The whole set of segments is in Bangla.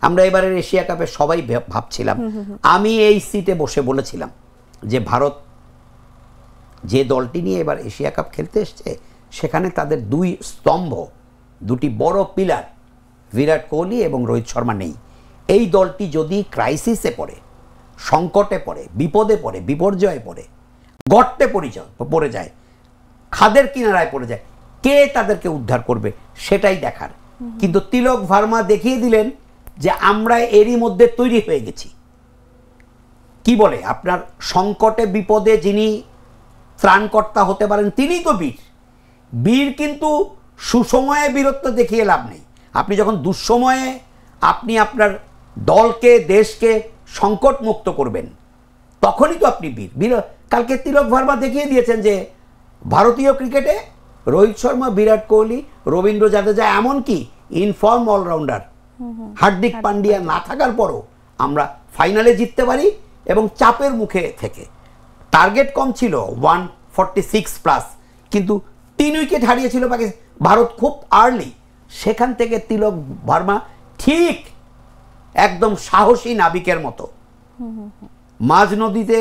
আমরা এবারের এশিয়া কাপে সবাই ভাবছিলাম, আমি এই সিটে বসে বলেছিলাম যে ভারত যে দলটি নিয়ে এবার এশিয়া কাপ খেলতে এসছে সেখানে তাদের দুই স্তম্ভ, দুটি বড় পিলার বিরাট কোহলি এবং রোহিত শর্মা নেই। এই দলটি যদি ক্রাইসিসে পড়ে, সংকটে পড়ে, বিপদে পড়ে, বিপর্যয়ে পড়ে, গর্তে পড়ে যায়, খাদের কিনারায় পড়ে যায়, কে তাদেরকে উদ্ধার করবে সেটাই দেখার। কিন্তু তিলক ভার্মা দেখিয়ে দিলেন যে আমরা এরই মধ্যে তৈরি হয়ে গেছি। কি বলে আপনার সংকটে বিপদে যিনি ত্রাণকর্তা হতে পারেন তিনিই তো বীর। বীর কিন্তু সুসময়ে বীরত্ব দেখিয়ে লাভ নেই। আপনি যখন দুঃসময়ে আপনি আপনার দলকে দেশকে সংকট মুক্ত করবেন তখনই তো আপনি বীর। কালকে তিলক ভার্মা দেখিয়ে দিয়েছেন যে ভারতীয় ক্রিকেটে রোহিত শর্মা, বিরাট কোহলি, রবীন্দ্র জাদেজা, এমনকি ইনফর্ম অলরাউন্ডার হার্দিক পান্ডিয়া না থাকার পরও আমরা ফাইনালে জিততে পারি এবং চাপের মুখে থেকে। টার্গেট কম ছিল 146+, কিন্তু 3 উইকেট হারিয়েছিল ভারত খুব আর্লি। সেখান থেকে তিলক ভার্মা ঠিক একদম সাহসী নাবিকের মতো মাঝ নদীতে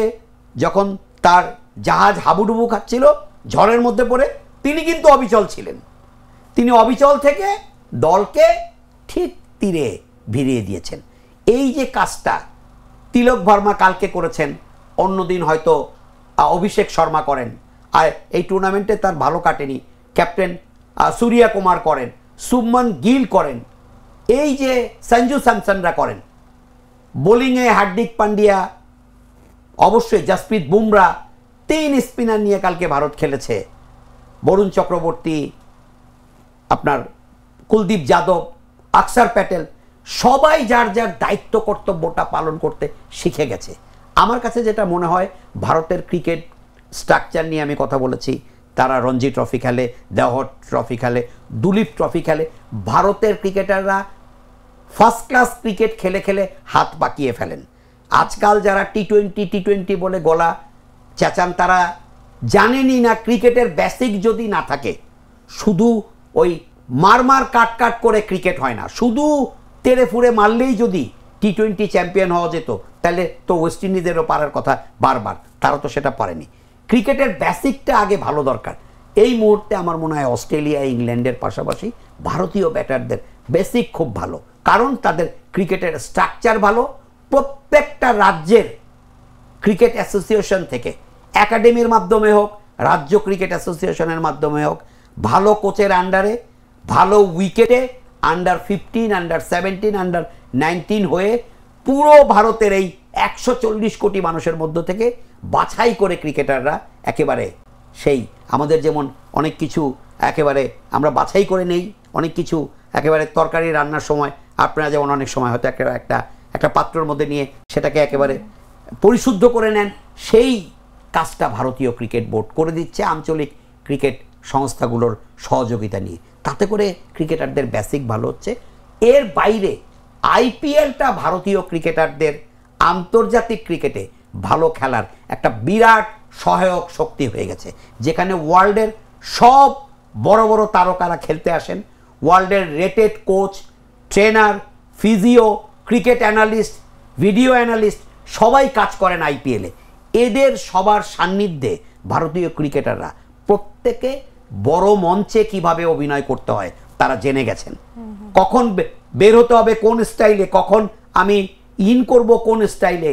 যখন তার জাহাজ হাবুডুবু খাচ্ছিল ঝড়ের মধ্যে পড়ে, তিনি কিন্তু অবিচল ছিলেন। তিনি অবিচল থেকে দলকে ঠিক তীরে ভিড়িয়ে দিয়েছেন। এই যে কাজটা তিলক ভার্মা কালকে করেছেন, অন্যদিন হয়তো অভিষেক শর্মা করেন, আর এই টুর্নামেন্টে তার ভালো কাটেনি, ক্যাপ্টেন সূর্যা কুমার করেন, শুভমান গিল করেন, এই যে সঞ্জু স্যামসনরা করেন, বোলিংয়ে হার্দিক পান্ডিয়া, অবশ্যই জসপ্রীত বুমরা, 3 স্পিনার নিয়ে কালকে ভারত খেলেছে। বরুণ চক্রবর্তী, আপনার কুলদীপ যাদব, অক্ষর প্যাটেল, সবাই যার যার দায়িত্ব কর্তব্যটা পালন করতে শিখে গেছে। আমার কাছে যেটা মনে হয়, ভারতের ক্রিকেট স্ট্রাকচার নিয়ে আমি কথা বলেছি, তারা রঞ্জি ট্রফি খেলে, দেওহর ট্রফি খেলে, দুলীপ ট্রফি খেলে। ভারতের ক্রিকেটাররা ফার্স্ট ক্লাস ক্রিকেট খেলে খেলে হাত পাকিয়ে ফেলেন। আজকাল যারা টি-20 বলে গলা চেঁচান তারা জানেনই না ক্রিকেটের বেসিক যদি না থাকে, শুধু ওই মার কাট করে ক্রিকেট হয় না। শুধু তেড়ে ফুড়ে মারলেই যদি টি-20 চ্যাম্পিয়ন হওয়া যেত তাহলে তো ওয়েস্ট ইন্ডিজেরও পারার কথা বারবার, তারা তো সেটা পারেনি। ক্রিকেটের বেসিকটা আগে ভালো দরকার। এই মুহূর্তে আমার মনে হয় অস্ট্রেলিয়া, ইংল্যান্ডের পাশাপাশি ভারতীয় ব্যাটারদের বেসিক খুব ভালো, কারণ তাদের ক্রিকেটের স্ট্রাকচার ভালো। প্রত্যেকটা রাজ্যের ক্রিকেট অ্যাসোসিয়েশন থেকে, একাডেমির মাধ্যমে হোক, রাজ্য ক্রিকেট অ্যাসোসিয়েশনের মাধ্যমে হোক, ভালো কোচের আন্ডারে, ভালো উইকেটে, আন্ডার-15, আন্ডার-17, আন্ডার-19 হয়ে পুরো ভারতের এই 140 কোটি মানুষের মধ্য থেকে বাছাই করে ক্রিকেটাররা একেবারে সেই আমাদের যেমন অনেক কিছু একেবারে আমরা বাছাই করে নেই, অনেক কিছু একেবারে তরকারি রান্নার সময় আপনারা যেমন অনেক সময় হয়তো একটা পাত্রের মধ্যে নিয়ে সেটাকে একেবারে পরিশুদ্ধ করে নেন, সেই কাজটা ভারতীয় ক্রিকেট বোর্ড করে দিচ্ছে আঞ্চলিক ক্রিকেট সংস্থাগুলোর সহযোগিতা নিয়ে। তাতে করে ক্রিকেটারদের বেসিক ভালো হচ্ছে। এর বাইরে আইপিএলটা ভারতীয় ক্রিকেটারদের আন্তর্জাতিক ক্রিকেটে ভালো খেলার একটা বিরাট সহায়ক শক্তি হয়ে গেছে, যেখানে ওয়ার্ল্ডের সব বড় বড় তারকারা খেলতে আসেন। ওয়ার্ল্ডের rated coach, trainer, physio, cricket analyst, video analyst সবাই কাজ করেন আইপিএলে। এদের সবার সান্নিধ্যে ভারতীয় ক্রিকেটাররা প্রত্যেকে বড় মঞ্চে কিভাবে অভিনয় করতে হয় তারা জেনে গেছেন। কখন বের হতে হবে কোন স্টাইলে, কখন আমি ইন করব কোন স্টাইলে,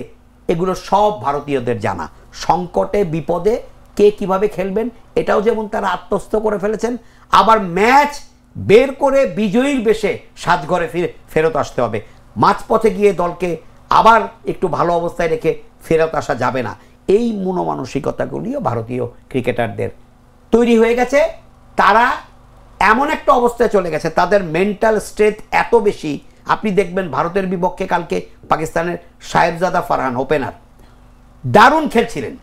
এগুলো সব ভারতীয়দের জানা। সংকটে বিপদে কে কিভাবে খেলবেন এটাও যেমন তারা আত্মস্থ করে ফেলেছেন, আবার ম্যাচ বের করে বিজয়ীর বেশে সাজঘরে ফেরত আসতে হবে। মাঝপথে গিয়ে দলকে আবার একটু ভালো অবস্থায় রেখে ফেরত আসা যাবে না। এই মনোমানসিকতাগুলিও ভারতীয় ক্রিকেটারদের তৈরি হয়ে গেছে। তারা এমন একটা অবস্থায় চলে গেছে, তাদের মেন্টাল স্ট্রেংথ এত বেশি। আপনি দেখবেন ভারতের বিপক্ষে কালকে পাকিস্তানের সাহেবজাদা ফারহান ওপেনার দারুণ খেলছিলেন,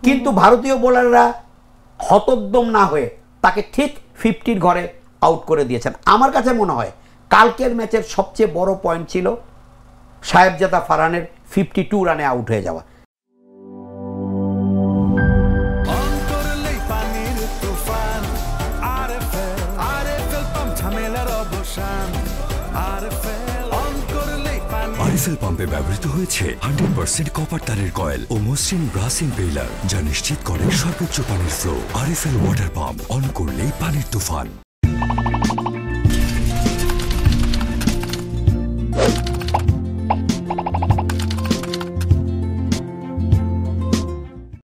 কিন্তু ভারতীয় বোলাররা হতোদ্যম না হয়ে তাকে ঠিক 50-র ঘরে আউট করে দিয়েছেন। আমার কাছে মনে হয় কালকের ম্যাচের সবচেয়ে বড় পয়েন্ট ছিল সাহেবজাদা ফারহানের 52 রানে আউট হয়ে যাওয়া। আরএফএল পাম্পে ব্যবহৃত হয়েছে 100% কপার তারের কয়েল ও মসৃণ ব্রাস ইম্পেলার, যা নিশ্চিত করে সর্বোচ্চ পানির flow. RFL water pump, on করলেই পানির তুফান।